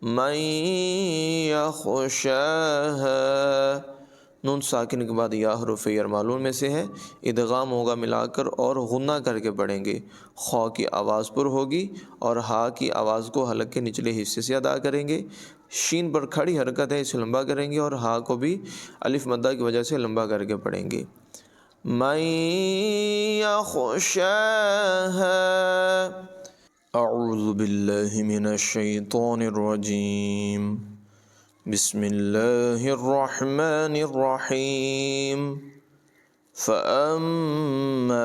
من یخشاها، نون ساکن کے بعد یا حروف یرمالون میں سے ہے، ادغام ہوگا ملا کر اور غنہ کر کے پڑھیں گے۔ خا کی آواز پر ہوگی اور ہا کی آواز کو حلق کے نچلے حصے سے ادا کریں گے۔ شین پر کھڑی حرکت ہے، اسے لمبا کریں گے اور ہا کو بھی الف مدہ کی وجہ سے لمبا کر کے پڑھیں گے۔ من یخشاها، اعوذ باللہ من الشیطان الرجیم، بسم اللہ الرحمن الرحیم، فَأَمَّا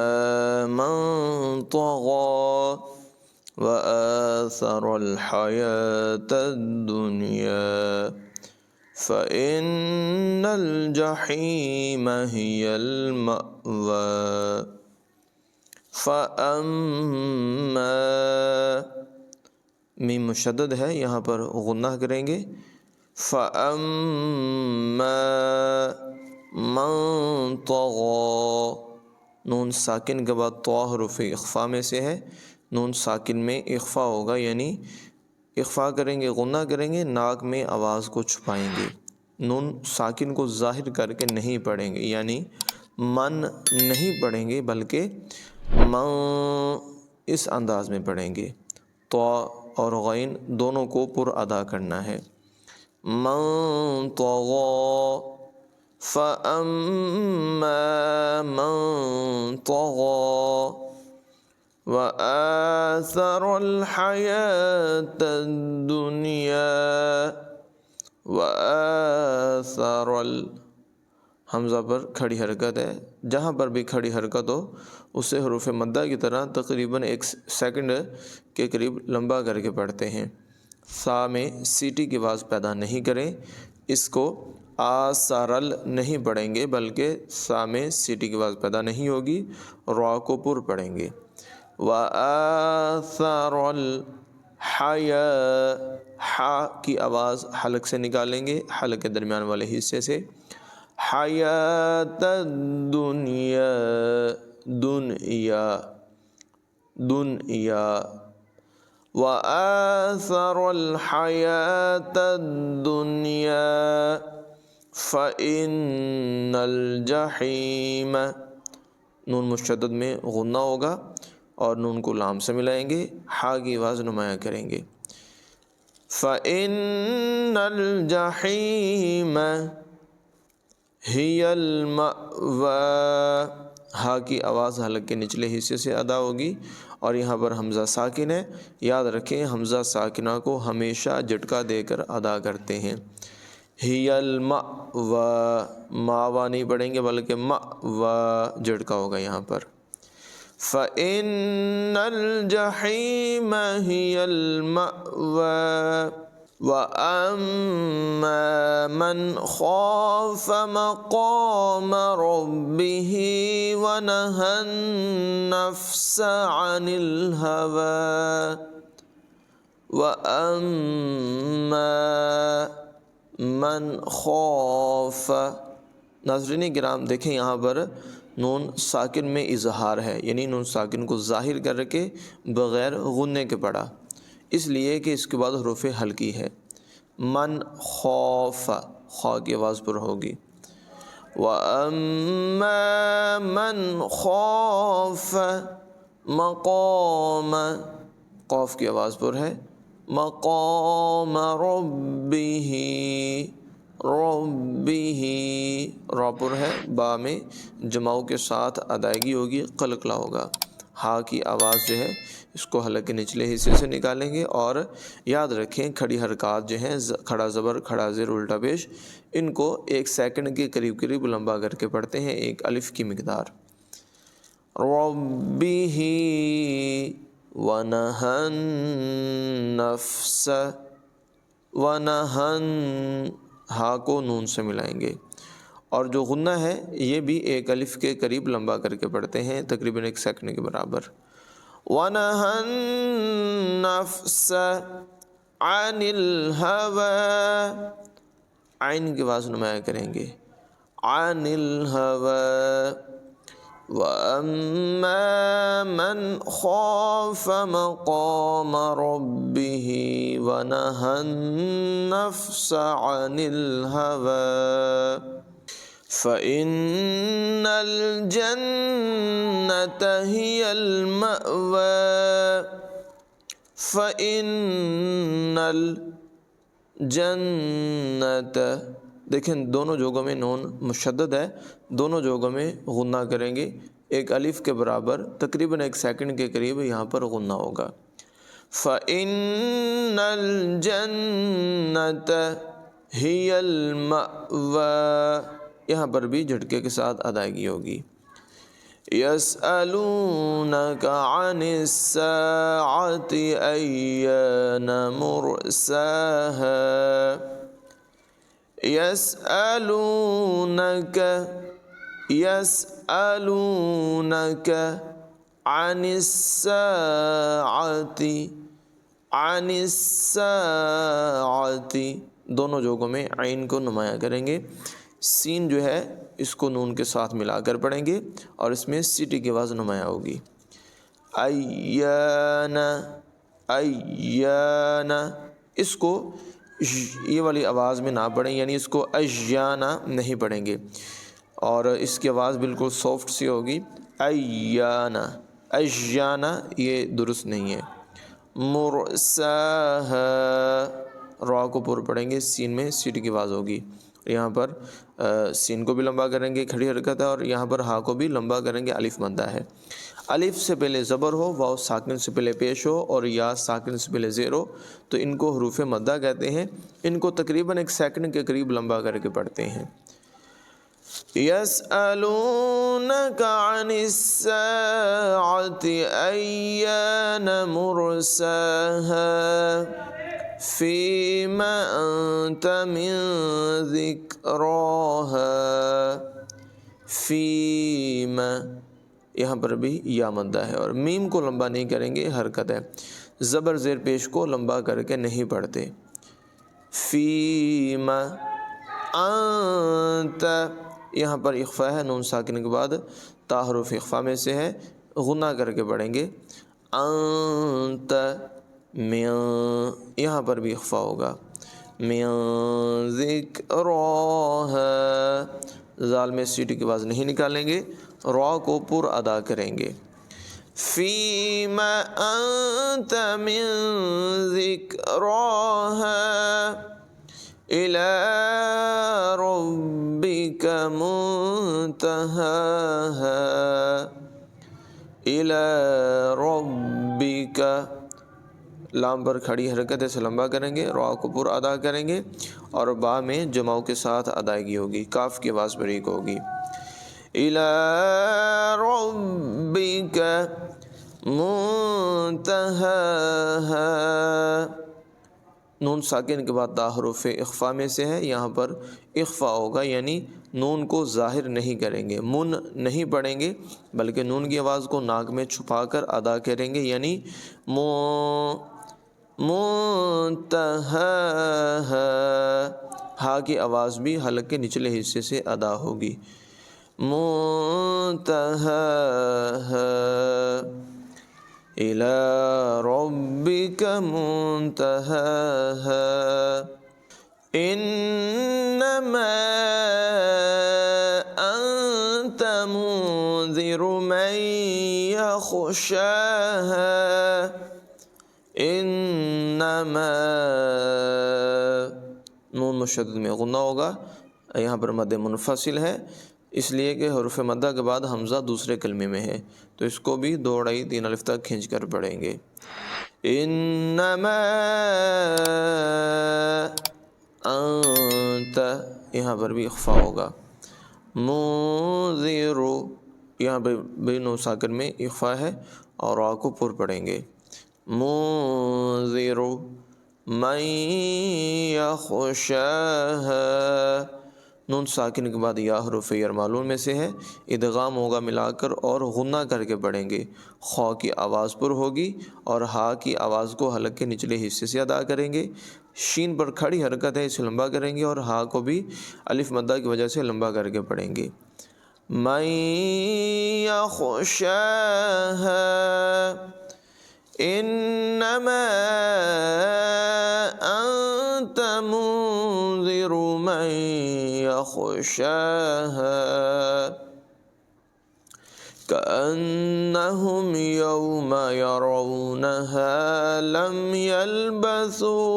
مَن طَغَىٰ وَآثَرَ الْحَيَاةَ الدُّنْيَا فَإِنَّ الْجَحِيمَ هِيَ الْمَأْوَىٰ۔ فَأَمَّا، میم مشدد ہے، یہاں پر غنہ کریں گے۔ فَأَمَّا مَن طَغَىٰ، نون ساکن کے بعد طا حروف اخفا میں سے ہے، نون ساکن میں اخفا ہوگا، یعنی اخفا کریں گے، غنہ کریں گے، ناک میں آواز کو چھپائیں گے، نون ساکن کو ظاہر کر کے نہیں پڑھیں گے، یعنی من نہیں پڑھیں گے بلکہ من اس انداز میں پڑھیں گے۔ طا اور غین دونوں کو پر ادا کرنا ہے۔ من طغیٰ، فَأَمَّا مَن طَغَىٰ وَآثَرَ الْحَيَاةَ الدُّنْيَا، وَآثَرَ حمزہ پر کھڑی حرکت ہے، جہاں پر بھی کھڑی حرکت ہو اسے حروف مدہ کی طرح تقریباً 1 سیکنڈ کے قریب لمبا کر کے پڑھتے ہیں۔ سا میں سیٹی کی آواز پیدا نہیں کریں، اس کو آسارل نہیں پڑھیں گے بلکہ سا میں سیٹی کی آواز پیدا نہیں ہوگی، را کو پر پڑھیں گے۔ وَآثَرَ الْحَيَاةَ، حا کی آواز حلق سے نکالیں گے، حلق کے درمیان والے حصے سے۔ حیات الدنیا، دنیا، دنیا، وآثر الحیات الدنیا فإن الجحیم، نون مشدد میں غنہ ہوگا اور نون کو لام سے ملائیں گے، ہا کی آواز نمایاں کریں گے۔ فإن الجحیم ہی المأویٰ، ہا کی آواز حلق کے نچلے حصے سے ادا ہوگی اور یہاں پر حمزہ ساکن ہے، یاد رکھیں حمزہ ساکنہ کو ہمیشہ جھٹکا دے کر ادا کرتے ہیں۔ ہی المأویٰ، ماوا نہیں پڑھیں گے بلکہ مأویٰ جھٹکا ہوگا یہاں پر۔ فإن الجحیم ہی المأویٰ، وَأَمَّا مَنْ خَافَ مَقَامَ رَبِّهِ وَنَهَى النَّفْسَ عَنِ الْهَوَىٰ، وَأَمَّا مَنْ خَافَ، ناظرین کرام دیکھیں یہاں پر نون ساکن میں اظہار ہے، یعنی نون ساکن کو ظاہر کر کے بغیر غننے کے پڑھا، اس لیے کہ اس کے بعد حروف حلقی ہے۔ من خوف، خا کی آواز پر ہوگی۔ وَأَمَّا مَنْ خَافَ مَقَامَ، قاف کی آواز پر ہے، مقام ربہ، ربہ، را پر ہے، با میں جماؤ کے ساتھ ادائیگی ہوگی، قلقلہ ہوگا۔ ہا کی آواز جو ہے اس کو حلق کے نچلے حصے سے نکالیں گے اور یاد رکھیں کھڑی حرکات جو ہیں، کھڑا زبر، کھڑا زیر، الٹا پیش، ان کو 1 سیکنڈ کے قریب قریب لمبا کر کے پڑھتے ہیں، 1 الف کی مقدار۔ رَبِّهِ وَنَهَى النَّفْسَ، وَنَهَى، ہا کو نون سے ملائیں گے اور جو غنہ ہے یہ بھی 1 الف کے قریب لمبا کر کے پڑھتے ہیں، تقریباً 1 سیکنڈ کے برابر۔ وَنَهَى النَّفْسَ عَنِ الْهَوَىٰ، عین کی آواز نمایاں کریں گے، عَنِ الْهَوَىٰ، وَأَمَّا مَنْ خَافَ مَقَامَ رَبِّهِ وَنَهَى النَّفْسَ عَنِ الْهَوَىٰ فَإِنَّ الْجَنَّةَ هِيَ الْمَأْوَىٰ فَإِنَّ الْجَنَّةَ، دیکھیں دونوں جگہوں میں نون مشدد ہے، دونوں جگہوں میں غنہ کریں گے، ایک الف کے برابر تقریباً 1 سیکنڈ کے قریب یہاں پر غنہ ہوگا۔ فَإِنَّ الْجَنَّةَ هِيَ الْمَأْوَىٰ، یہاں پر بھی جھٹکے کے ساتھ ادائیگی ہوگی۔ يَسْأَلُونَكَ عَنِ السَّاعَةِ أَيَّانَ مُرْسَاهَا يَسْأَلُونَكَ عَنِ السَّاعَةِ، دونوں جگہوں میں عین کو نمایاں کریں گے، سین جو ہے اس کو نون کے ساتھ ملا کر پڑھیں گے اور اس میں سیٹی کی آواز نمایاں ہوگی۔ ایانا، اس کو یہ والی آواز میں نہ پڑھیں، یعنی اس کو ایانا نہیں پڑھیں گے، اور اس کی آواز بالکل سافٹ سی ہوگی۔ ایانا یہ درست نہیں ہے۔ مرساہا، را کو پر پڑھیں گے، سین میں سیٹی کی آواز ہوگی، یہاں پر سین کو بھی لمبا کریں گے، کھڑی حرکت ہے، اور یہاں پر ہا کو بھی لمبا کریں گے، الف مدہ ہے۔ الف سے پہلے زبر ہو، واو ساکن سے پہلے پیش ہو، اور یا ساکن سے پہلے زیر ہو تو ان کو حروف مدہ کہتے ہیں۔ ان کو تقریباً 1 سیکنڈ کے قریب لمبا کر کے پڑھتے ہیں۔ يَسْأَلُونَكَ عَنِ السَّاعَةِ أَيَّانَ مُرْسَاهَا فِيمَ أَنْتَ مِنْ ذِكْرَاهَا فِيمَ، یہاں پر بھی یا مدہ ہے، اور میم کو لمبا نہیں کریں گے، حرکت ہے، زبر زیر پیش کو لمبا کر کے نہیں پڑھتے۔ فِيمَ أَنْتَ، یہاں پر اخفا ہے، نون ساکن کے بعد تا حروف اخفا میں سے ہے، غنہ کر کے پڑھیں گے۔ انت من، یہاں پر بھی اخفا ہوگا۔ من ذکراہا، زال میں سیٹی کی آواز نہیں نکالیں گے، را کو پر ادا کریں گے۔ فیم انت من ذکراہا الی ربک منتہاہا، الی ربک، لام پر کھڑی حرکت سے لمبا کریں گے، را کو پر ادا کریں گے، اور با میں جماؤ کے ساتھ ادائیگی ہوگی، کاف کی آواز بریک ہوگی۔ الی ربک منتہاہا، نون ساکن کے بعد تا حروف اخفا میں سے ہے، یہاں پر اخفا ہوگا، یعنی نون کو ظاہر نہیں کریں گے، من نہیں پڑھیں گے، بلکہ نون کی آواز کو ناک میں چھپا کر ادا کریں گے، یعنی منتہاہا، ہا کی آواز بھی حلق کے نچلے حصے سے ادا ہوگی۔ منتہاہا الی ربک منتہاہا انما انت منذر من یخشاہا، انما، نون مشدد میں غنہ ہوگا، یہاں پر مد منفصل ہے، اس لیے کہ حروف مدہ کے بعد حمزہ دوسرے کلمے میں ہے، تو اس کو بھی 2 اڑائی 3 الف تک کھینچ کر پڑھیں گے۔ انما انت، یہاں پر بھی اخفا ہوگا۔ منذر، یہاں پر بھی نون ساکن میں اخفا ہے، اور را کو پر پڑھیں گے۔ منذر من یخشاہا، نون ساکن کے بعد یا حروف یرمالون میں سے ہے، ادغام ہوگا ملا کر اور غنہ کر کے پڑھیں گے، خا کی آواز پر ہوگی اور ہا کی آواز کو حلق کے نچلے حصے سے ادا کریں گے، شین پر کھڑی حرکت ہے، اسے لمبا کریں گے، اور ہا کو بھی الف مدہ کی وجہ سے لمبا کر کے پڑھیں گے۔ من يخشاها إنما أنت منذر من يخشاها كأنهم يوم يرونها لم يلبثوا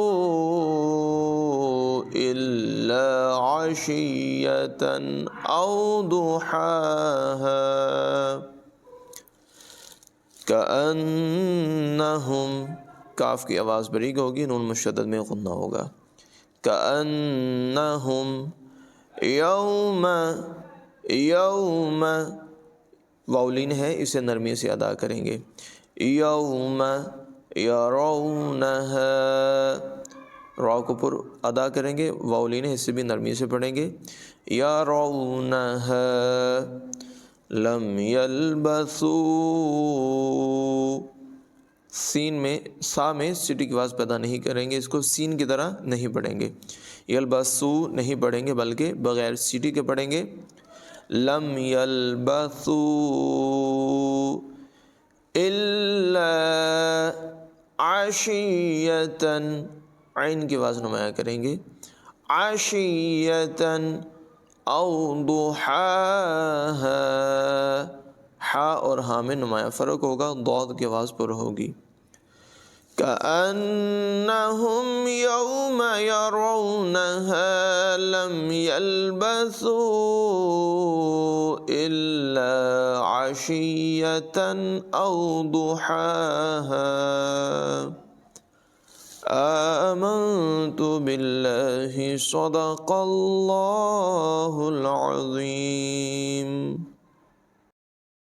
إلا عشية أو ضحاها كأنهم کاف کی آواز بریک ہوگی، نون مشدد میں غنہ ہوگا. كأنهم یوم واولین ہے، اسے نرمی سے ادا کریں گے. یوم یرونہا را کو پر ادا کریں گے، واولین ہے اسے بھی نرمی سے پڑھیں گے. یرونہا لم یلبثوا، سین میں سا میں سٹی کی آواز پیدا نہیں کریں گے، اس کو سین کی طرح نہیں پڑھیں گے. یلبسو نہیں پڑھیں گے بلکہ بغیر سٹی کے پڑھیں گے. لم یلبثوا الا عشیۃ، عین کی آواز نمایاں کریں گے. عشیۃ او ضحاها، ہا اور ہاں میں نمایاں فرق ہوگا، ضاد کی آواز پر ہوگی. كأنهم يوم يرونها لم يلبثوا إلا عشية أو ضحاها. آمنت بالله صدق الله العظيم.